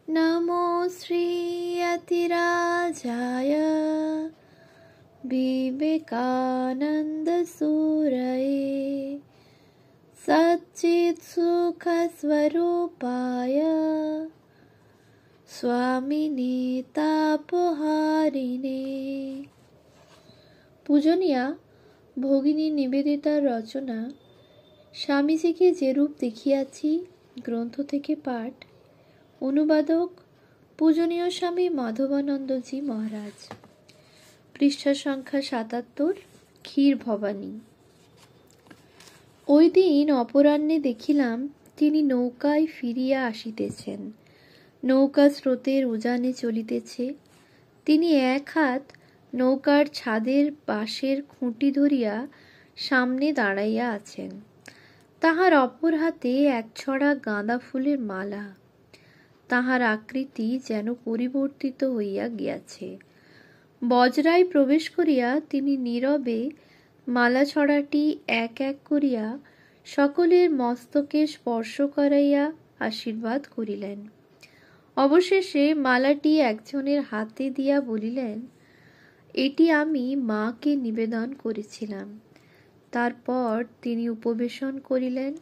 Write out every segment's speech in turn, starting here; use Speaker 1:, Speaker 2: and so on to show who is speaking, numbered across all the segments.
Speaker 1: नमो श्रीयतिराजाय विवेकानन्दसूरये सच्चित्सुखस्वरूपाय स्वामिने तापहारिणे। পূজনীয়া ভগিনী নিবেদিতার রচনা স্বামীজিকে যেরূপ দেখিয়াছি গ্রন্থ থেকে পাঠ। অনুবাদক পূজনীয় স্বামী মাধবানন্দজি মহারাজ। পৃষ্ঠা সংখ্যা ৭৭। ক্ষীর ভবানী। ওই দিন অপরাহ্নে দেখিলাম তিনি নৌকায় ফিরিয়া আসিতেছেন। নৌকা স্রোতের উজানে চলিতেছে। তিনি এক হাত নৌকার ছাদের বাঁশের খুঁটি ধরিয়া সামনে দাঁড়াইয়া আছেন। তাহার অপর হাতে একছড়া গাঁদা ফুলের মালা। তাহার আকৃতি যেন পরিবর্তিত হইয়া গিয়াছে। বজরায় প্রবেশ করিয়া তিনি নীরবে মালা ছড়াটি এক এক করিয়া সকলের মস্তকে স্পর্শ করাইয়া আশীর্বাদ করিলেন। অবশেষে মালাটি একজনের হাতে দিয়া বলিলেন, এটি আমি মাকে নিবেদন করেছিলাম। তারপর তিনি উপবেশন করিলেন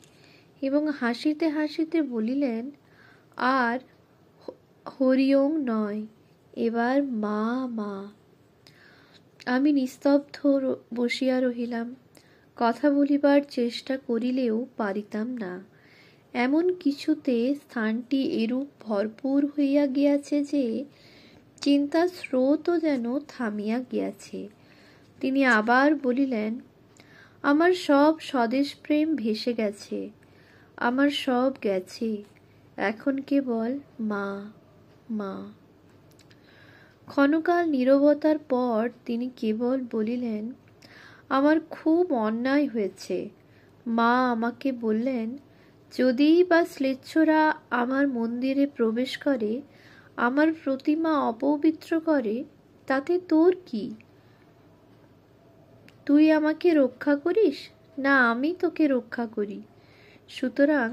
Speaker 1: এবং হাসিতে হাসিতে বলিলেন, আর হরিওম নয়, এবার মা মা। আমি নিস্তব্ধ বসিয়া রহিলাম। কথা বলিবার চেষ্টা করিলেও পারিতাম না। এমন কিছুতে স্থানটি এরূপ ভরপুর হইয়া গিয়াছে যে চিন্তার স্রোতও যেন থামিয়া গিয়াছে। তিনি আবার বলিলেন, আমার সব স্বদেশ প্রেম ভেসে গেছে, আমার সব গেছে, এখন কেবল মা মা। ক্ষণকাল নীরবতার পর তিনি কেবল বলিলেন, আমার খুব অন্যায় হয়েছে। মা আমাকে বললেন, যদি বা শ্লেচ্ছরা আমার মন্দিরে প্রবেশ করে, আমার প্রতিমা অপবিত্র করে, তাতে তোর কি? তুই আমাকে রক্ষা করিস না আমি তোকে রক্ষা করি? সুতরাং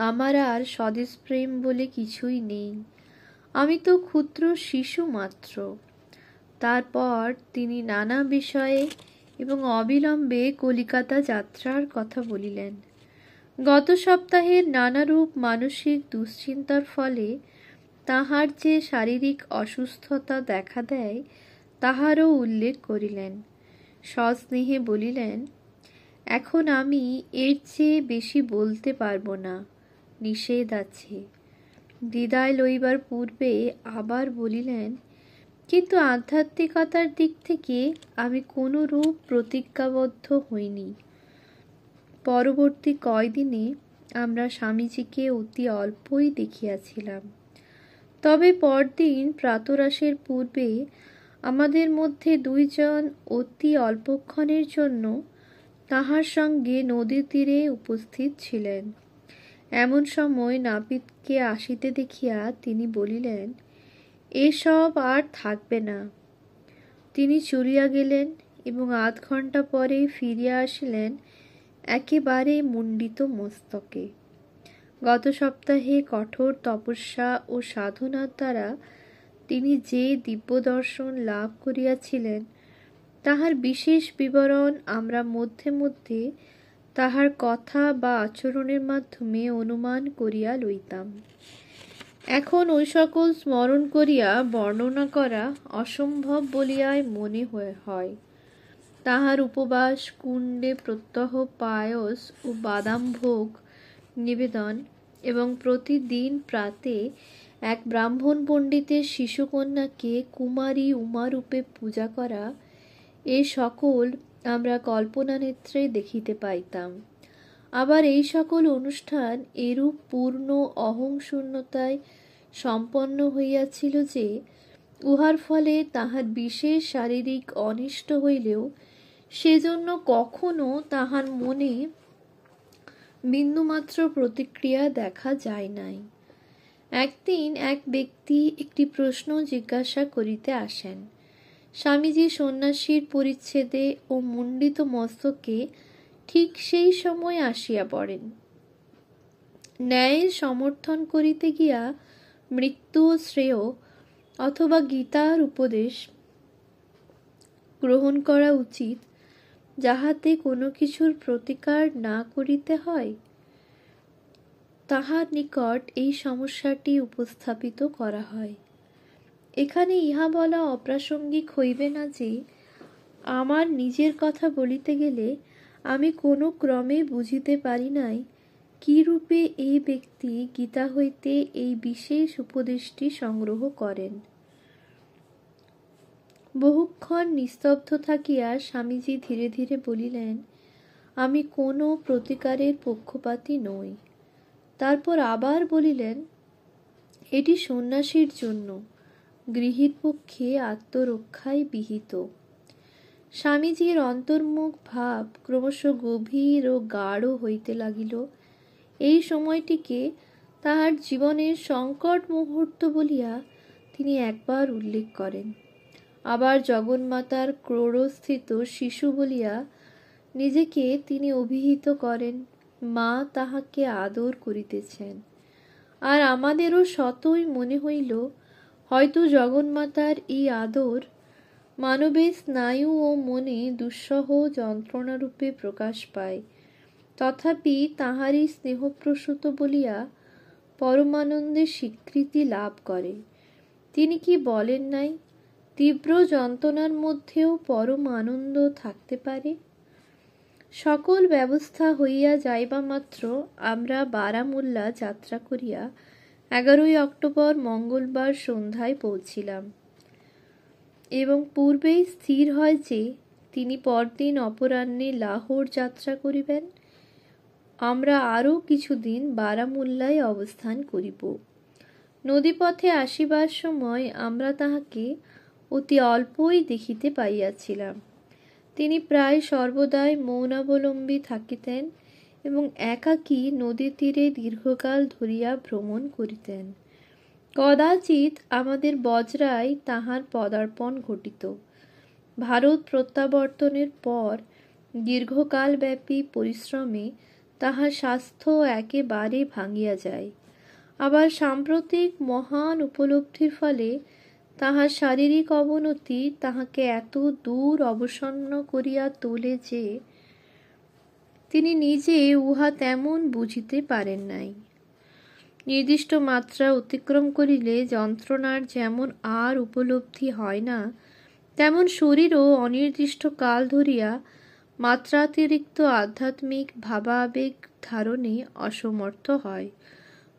Speaker 1: আমার আর স্বদেশ প্রেম বলে কিছুই নেই। আমি তো ক্ষুদ্র শিশু মাত্র। তারপর তিনি নানা বিষয়ে এবং অবিলম্বে কলিকাতা যাত্রার কথা বলিলেন। গত সপ্তাহের নানারূপ মানসিক দুশ্চিন্তার ফলে তাহার যে শারীরিক অসুস্থতা দেখা দেয় তাহারও উল্লেখ করিলেন। সস্নেহে বলিলেন, এখন আমি এর চেয়ে বেশি বলতে পারব না, নিষেধ আছে। বিদায় লইবার পূর্বে আবার বলিলেন, কিন্তু আধ্যাত্মিকতার দিক থেকে আমি কোনো রূপ প্রতিজ্ঞাবদ্ধ হইনি। পরবর্তী কয়দিনে আমরা স্বামীজিকে অতি অল্পই দেখিয়াছিলাম। তবে পরদিন প্রাতরাশের পূর্বে আমাদের মধ্যে দুইজন অতি অল্পক্ষণের জন্য তাহার সঙ্গে নদীর তীরে উপস্থিত ছিলেন। এমন সময় নাপিতকে আসিতে দেখিয়া তিনি বলিলেন, এসব আর থাকবে না। তিনি চলিয়া গেলেন এবং আধ ঘণ্টা পরে ফিরিয়া আসিলেন একেবারে মুণ্ডিত মস্তকে। গত সপ্তাহে কঠোর তপস্যা ও সাধনার দ্বারা তিনি যে দিব্যদর্শন লাভ করিয়াছিলেন তাহার বিশেষ বিবরণ আমরা মধ্যে মধ্যে তাহার কথা বা আচরণের মাধ্যমে অনুমান করিয়া লইতাম। এখন ওই সকল স্মরণ করিয়া বর্ণনা করা অসম্ভব বলিয়াই মনে হয়। তাহার উপবাস, কুণ্ডে প্রত্যহ পায়স ও বাদাম ভোগ নিবেদন এবং প্রতিদিন প্রাতে এক ব্রাহ্মণ পণ্ডিতের শিশুকন্যাকে কুমারী উমারূপে পূজা করা, এ সকল আমরা কল্পনা নেত্রে দেখিতে পাইতাম। আবার এই সকল অনুষ্ঠান এরূপ পূর্ণ অহংশূন্যতায় সম্পন্ন হইয়াছিল যে উহার ফলে তাহার বিশেষ শারীরিক অনিষ্ট হইলেও সেজন্য কখনো তাহার মনে বিন্দুমাত্র প্রতিক্রিয়া দেখা যায় নাই। একদিন এক ব্যক্তি একটি প্রশ্ন জিজ্ঞাসা করিতে আসেন। স্বামীজি সন্ন্যাসীর পরিচ্ছেদে ও মুণ্ডিত মস্তকে ঠিক সেই সময় আসিয়া পড়েন। ন্যায়ের সমর্থন করিতে গিয়া মৃত্যু শ্রেয় অথবা গীতার উপদেশ গ্রহণ করা উচিত, যাহাতে কোনো কিছুর প্রতিকার না করিতে হয়, তাহার নিকট এই সমস্যাটি উপস্থাপিত করা হয়। এখানে ইহা বলা অপ্রাসঙ্গিক হইবে না যে আমার নিজের কথা বলিতে গেলে আমি কোনো ক্রমে বুঝিতে পারি নাই কি রূপে এই ব্যক্তি গীতা হইতে এই বিশেষ উপদেশটি সংগ্রহ করেন। বহুক্ষণ নিস্তব্ধ থাকিয়া স্বামীজি ধীরে ধীরে বলিলেন, আমি কোনো প্রতিকারের পক্ষপাতী নই। তারপর আবার বলিলেন, এটি সন্ন্যাসীর জন্য, গৃহীর পক্ষে আত্মরক্ষায় বিহিত। স্বামীজির অন্তর্মুখ ভাব ক্রমশ গভীর ও গাঢ় হইতে লাগিল। এই সময়টিকে তাহার জীবনের সংকট মুহূর্ত বলিয়া তিনি একবার উল্লেখ করেন, আবার জগন্মাতার ক্রোড়স্থিত শিশু বলিয়া নিজেকে তিনি অভিহিত করেন। মা তাহাকে আদর করিতেছেন। আর আমাদেরও সতই মনে হইল, হয়তো জগন্মাতার এই আদর মানবের স্নায়ু ও মনে দুঃসহ যন্ত্রণারূপে প্রকাশ পায়, তথাপি তাহারই স্নেহপ্রসূত বলিয়া পরমানন্দে স্বীকৃতি লাভ করে। তিনি কি বলেন নাই, তীব্র যন্ত্রণার মধ্যেও পরম আনন্দ থাকতে পারে। সকল ব্যবস্থা হইয়া যাইবা মাত্র আমরা বারামুল্লা যাত্রা করিয়া 11ই অক্টোবর মঙ্গলবার সন্ধ্যায় পৌঁছিলাম এবং পূর্বেই স্থির হয় যে তিনি পরদিন অপরাহ্নে লাহোর যাত্রা করিবেন। আমরা আরও কিছুদিন বারামুল্লায় অবস্থান করিব। নদীপথে আসিবার সময় আমরা তাহাকে অতি অল্পই দেখিতে পাইয়াছিলাম। তিনি প্রায় সর্বদাই মৌনাবলম্বী থাকিতেন এবং একাকী নদী তীরে দীর্ঘকাল ধরিয়া ভ্রমণ করিতেন। কদাচিৎ আমাদের বজরায় তাহার পদার্পণ ঘটিত। ভারত প্রত্যাবর্তনের পর দীর্ঘকালব্যাপী পরিশ্রমে তাহার স্বাস্থ্য একেবারে ভাঙিয়া যায়। আবার সাম্প্রতিক মহান উপলব্ধির ফলে তাহার শারীরিক অবনতি তাহাকে এত দূর অবসন্ন করিয়া তোলে যে তিনি নিজে উহা তেমন বুঝিতে পারেন নাই। নির্দিষ্ট মাত্রা অতিক্রম করিলে যন্ত্রণার যেমন আর উপলব্ধি হয় না, তেমন শরীরও অনির্দিষ্ট কাল ধরিয়া মাত্রাতিরিক্ত আধ্যাত্মিক ভাবাবেগ ধারণে অসমর্থ হয়।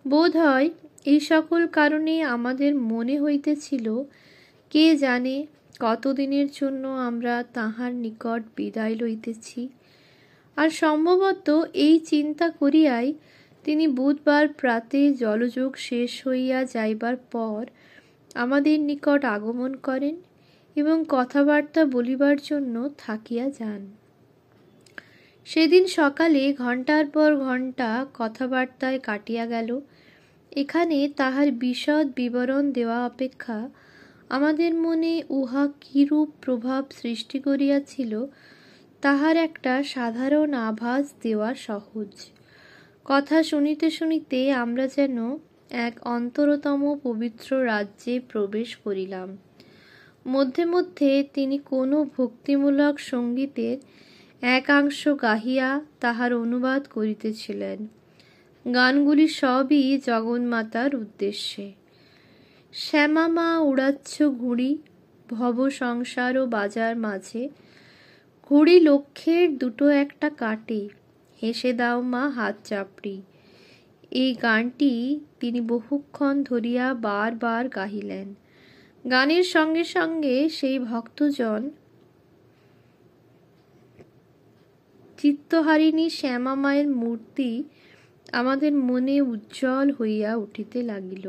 Speaker 1: বোধ হয় এই সকল কারণে আমাদের মনে হইতেছিল, কে জানে কতদিনের জন্য আমরা তাহার নিকট বিদায় লইতেছি। আর সম্ভবত এই চিন্তা করিয়াই তিনি বুধবার প্রাতে জলযোগ শেষ হইয়া যাইবার পর আমাদের নিকট আগমন করেন এবং কথাবার্তা বলিবার জন্য থাকিয়া যান। সেদিন সকালে ঘণ্টার পর ঘণ্টা কথাবার্তায় কাটিয়া গেল। এখানে তাহার বিশদ বিবরণ দেওয়া অপেক্ষা আমাদের মনে উহা কিরূপ প্রভাব সৃষ্টি করিয়াছিল তাহার একটা সাধারণ আভাস দেওয়া সহজ। কথা শুনিতে শুনিতে আমরা যেন এক অন্তরতম পবিত্র রাজ্যে প্রবেশ করিলাম। মধ্যে মধ্যে তিনি কোনো ভক্তিমূলক সঙ্গীতের একাংশ গাহিয়া তাহার অনুবাদ করিতেছিলেন। গানগুলি সবই জগন্মাতার উদ্দেশ্যে। শ্যামা মা উড়াচ্ছ ঘুড়ি ভব সংসার ও বাজার মাঝে, ঘুড়ি লক্ষ্যের দুটো একটা কাটে, হেসে দাও মা হাত চাপড়ি। এই গানটি তিনি বহুক্ষণ ধরিয়া বারবার গাহিলেন। গানের সঙ্গে সঙ্গে সেই ভক্তজন চিত্তহারিণী শ্যামা মায়ের মূর্তি আমাদের মনে উজ্জ্বল হইয়া উঠিতে লাগিল।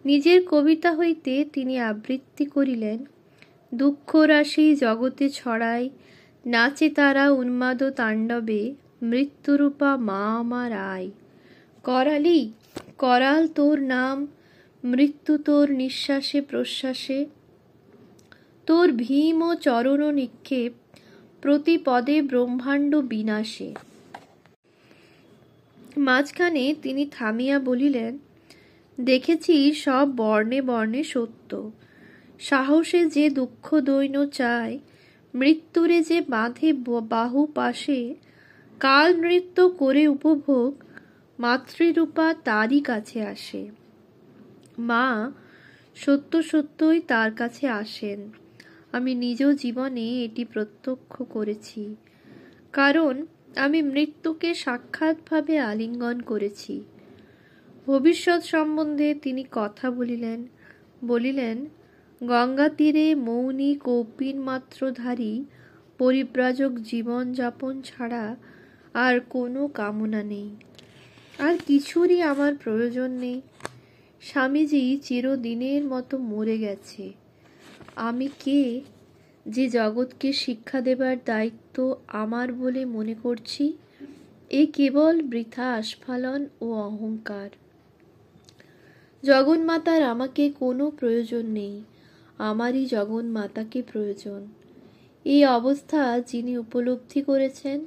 Speaker 1: নিজের কবিতা হইতে তিনি আবৃত্তি করিলেন, দুঃখ রাশি জগতে ছড়ায়, নাচে তারা উন্মাদ তাণ্ডবে, মৃত্যুরূপা মা আমার আয়। করালি করাল তোর নাম, মৃত্যু তোর নিঃশ্বাসে প্রশ্বাসে, তোর ভীম ও চরণ নিক্ষেপ, প্রতি পদে ব্রহ্মাণ্ড বিনাশে। মাঝখানে তিনি থামিয়া বলিলেন, দেখেছি সব বর্ণে বর্ণে সত্য। সাহসে যে দুঃখ দৈন্য চায়, মৃত্যুরে যে বাঁধে বাহু পাশে, কাল নৃত্য করে উপভোগ, মাতৃরূপা তারই কাছে আসে। মা সত্য সত্যই তার কাছে আসেন। আমি নিজ জীবনে এটি প্রত্যক্ষ করেছি, কারণ আমি মৃত্যুকে সাক্ষাৎভাবে আলিঙ্গন করেছি। ভবিষ্যৎ সম্বন্ধে তিনি কথা বলিলেন, গঙ্গা তীরে মৌনী কৌপিন মাত্রধারী পরিব্রাজক জীবন যাপন ছাড়া আর কোনো কামনা নেই, আর কিছুরই আমার প্রয়োজন নেই। স্বামীজি চিরদিনের মতো মরে গেছে। আমি কে যে জগৎকে শিক্ষা দেবার দায়িত্ব আমার বলে মনে করছি? এ কেবল বৃথা আস্ফালন ও অহংকার। জগন্মাতার আমাকে কোনো প্রয়োজন নেই, আমারই জগন্মাতাকে প্রয়োজন। এই অবস্থা যিনি উপলব্ধি করেছেন,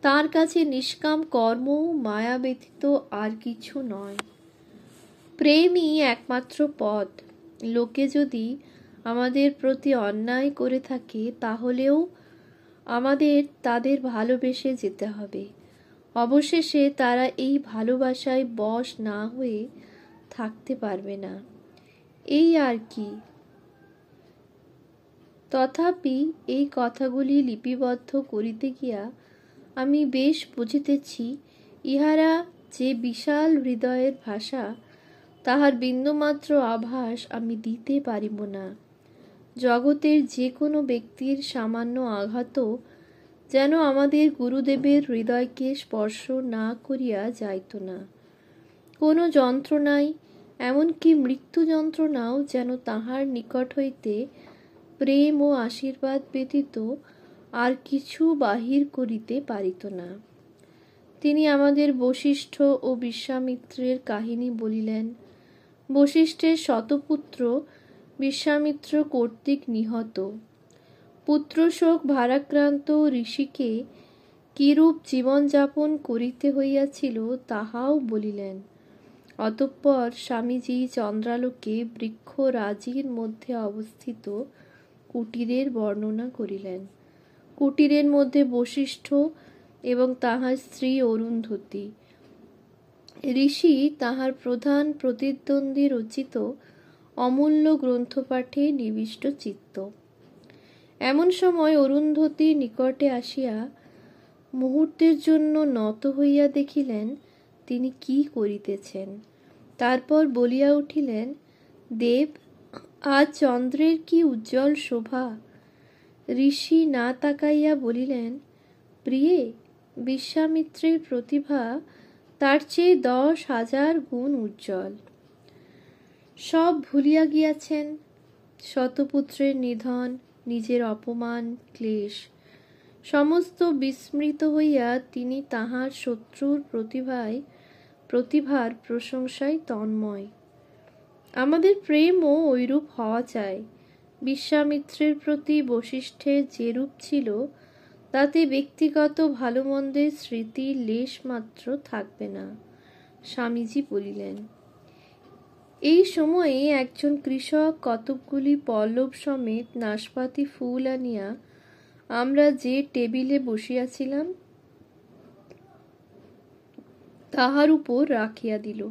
Speaker 1: তার কাছে নিষ্কাম কর্ম মায়া ব্যতীত আর কিছু নয়। প্রেমই একমাত্র পথ। লোকে যদি আমাদের প্রতি অন্যায় করে থাকে, তাহলেও আমাদের তাদের ভালোবেসে যেতে হবে। অবশেষে তারা এই ভালোবাসায় বশ না হয়ে থাকতে পারবে না, এই আর কি। তথাপি এই কথাগুলি লিপিবদ্ধ করিতে গিয়া আমি বেশ বুঝিতেছি, ইহারা যে বিশাল হৃদয়ের ভাষা, তাহার বিন্দুমাত্র আভাস আমি দিতে পারিব না। জগতের যে কোনো ব্যক্তির সামান্য আঘাতও যেন আমাদের গুরুদেবের হৃদয়কে স্পর্শ না করিয়া যাইত না। কোনো যন্ত্রণাই, এমনকি মৃত্যু যন্ত্রণাও যেন তাহার নিকট হইতে প্রেম ও আশীর্বাদ ব্যতীত আর কিছু বাহির করিতে পারিত না। তিনি আমাদের বশিষ্ঠ ও বিশ্বামিত্রের কাহিনী বলিলেন। বশিষ্ঠের শতপুত্র বিশ্বামিত্র কর্তৃক নিহত। পুত্রশোক ভারাক্রান্ত ঋষিকে কিরূপ জীবনযাপন করিতে হইয়াছিল তাহাও বলিলেন। অতঃপর স্বামীজি চন্দ্রালোকে বৃক্ষরাজির মধ্যে অবস্থিত কুটিরের বর্ণনা করিলেন। কুটিরের মধ্যে বশিষ্ঠ এবং তাহার স্ত্রী অরুন্ধতী। ঋষি তাহার প্রধান প্রতিদ্বন্দ্বী রচিত অমূল্য গ্রন্থপাঠে নিবিষ্ট চিত্ত। এমন সময় অরুন্ধতী নিকটে আসিয়া মুহূর্তের জন্য নত হইয়া দেখিলেন তিনি কি করিতেছেন। তারপর বলিয়া উঠিলেন, দেব, আজ চন্দ্রের কি উজ্জ্বল শোভা। ঋষি না তাকাইয়া বলিলেন, প্রিয়ে, বিশ্বামিত্রের প্রতিভা তার চেয়ে 10,000 গুণ উজ্জ্বল। সব ভুলিয়া গিয়াছেন, শতপুত্রের নিধন, নিজের অপমান, ক্লেশ, সমস্ত বিস্মৃত হইয়া তিনি তাহার শত্রুর প্রতিভার প্রশংসায় তন্ময়। আমাদের প্রেমও ঐরূপ হওয়া চাই। বিশ্বামিত্রের প্রতি বশিষ্ঠের যেরূপ ছিল, তাতে ব্যক্তিগত ভালো মন্দের স্মৃতি লেশ মাত্র থাকবে না। স্বামীজি বলিলেন। এই সময়ে একজন কৃষক কতকগুলি পল্লব সমেত নাশপাতি ফুল আনিয়া আমরা যে টেবিলে বসিয়াছিলাম তাহার উপর রাখিয়া দিল।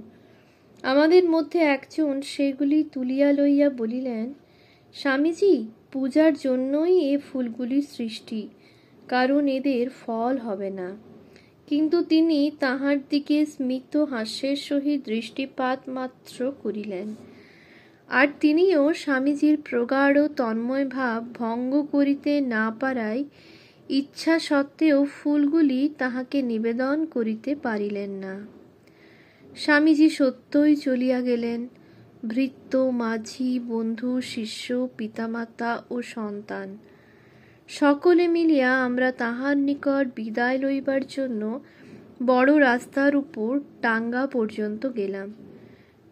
Speaker 1: আমাদের মধ্যে একজন সেগুলি তুলিয়া লইয়া বলিলেন, স্বামীজি, পূজার জন্যই এ ফুলগুলির সৃষ্টি, কারণ এদের ফল হবে না। কিন্তু তিনি তাহার দিকে স্মিত হাস্যের সহিত দৃষ্টিপাত মাত্র করিলেন। আর তিনিও স্বামীজির প্রগাঢ় তন্ময় ভাব ভঙ্গ করিতে না পারায় ইচ্ছা সত্ত্বেও ফুলগুলি তাহাকে নিবেদন করিতে পারিলেন না। স্বামীজি সত্যই চলিয়া গেলেন। ভৃত্য, মাঝি, বন্ধু, শিষ্য, পিতামাতা ও সন্তান সকলে মিলিয়া আমরা তাহার নিকট বিদায় লইবার জন্য বড় রাস্তার উপর টাঙ্গা পর্যন্ত গেলাম।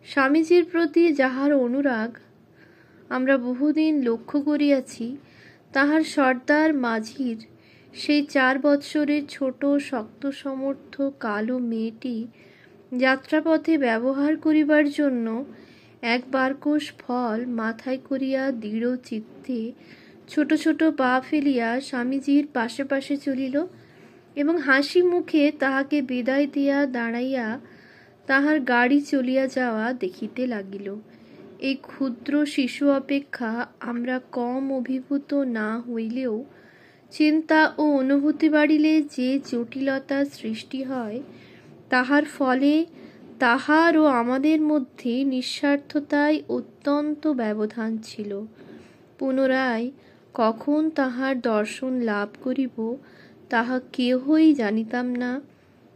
Speaker 1: স্বামীজির প্রতি যাহার অনুরাগ আমরা বহুদিন লক্ষ্য করিয়াছি, তাহার সর্দার মাঝির সেই 4 বৎসরের ছোট শক্ত সমর্থ কালো মেয়েটি যাত্রাপথে ব্যবহার করিবার জন্য এক বারকোশ ফল মাথায় করিয়া দৃঢ় চিত্তে ছোট ছোট পা ফেলিয়া স্বামীজির পাশে পাশে চলিল এবং হাসি মুখে তাহাকে বিদায় দিয়া দাঁড়াইয়া তাহার গাড়ি চলিয়া যাওয়া দেখিতে লাগিল। এই ক্ষুদ্র শিশু অপেক্ষা আমরা কম অভিভূত না হইলেও চিন্তা ও অনুভূতি বাড়িলে যে জটিলতা সৃষ্টি হয়, তাহার ফলে তাহার ও আমাদের মধ্যে নিঃস্বার্থতায় অত্যন্ত ব্যবধান ছিল। পুনরায় কখন তাহার দর্শন লাভ করিব তাহা কেহই জানিতাম না,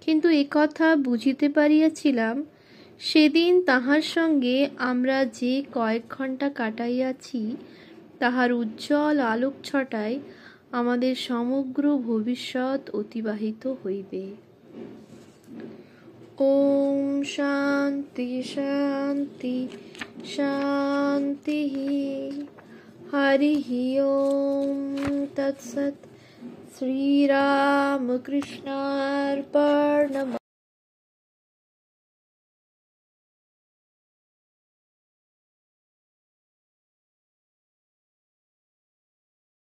Speaker 1: কিন্তু একথা বুঝিতে পারিয়াছিলাম, সেদিন তাহার সঙ্গে আমরা যে কয়েক ঘণ্টা কাটাইয়াছি তাহার উজ্জ্বল আলোকছটায় আমাদের সমগ্র ভবিষ্যৎ অতিবাহিত হইবে। ওম শান্তি শান্তি শান্তি। হরি ওম তৎসৎ। শ্রীরামকৃষ্ণার্পণমস্তু।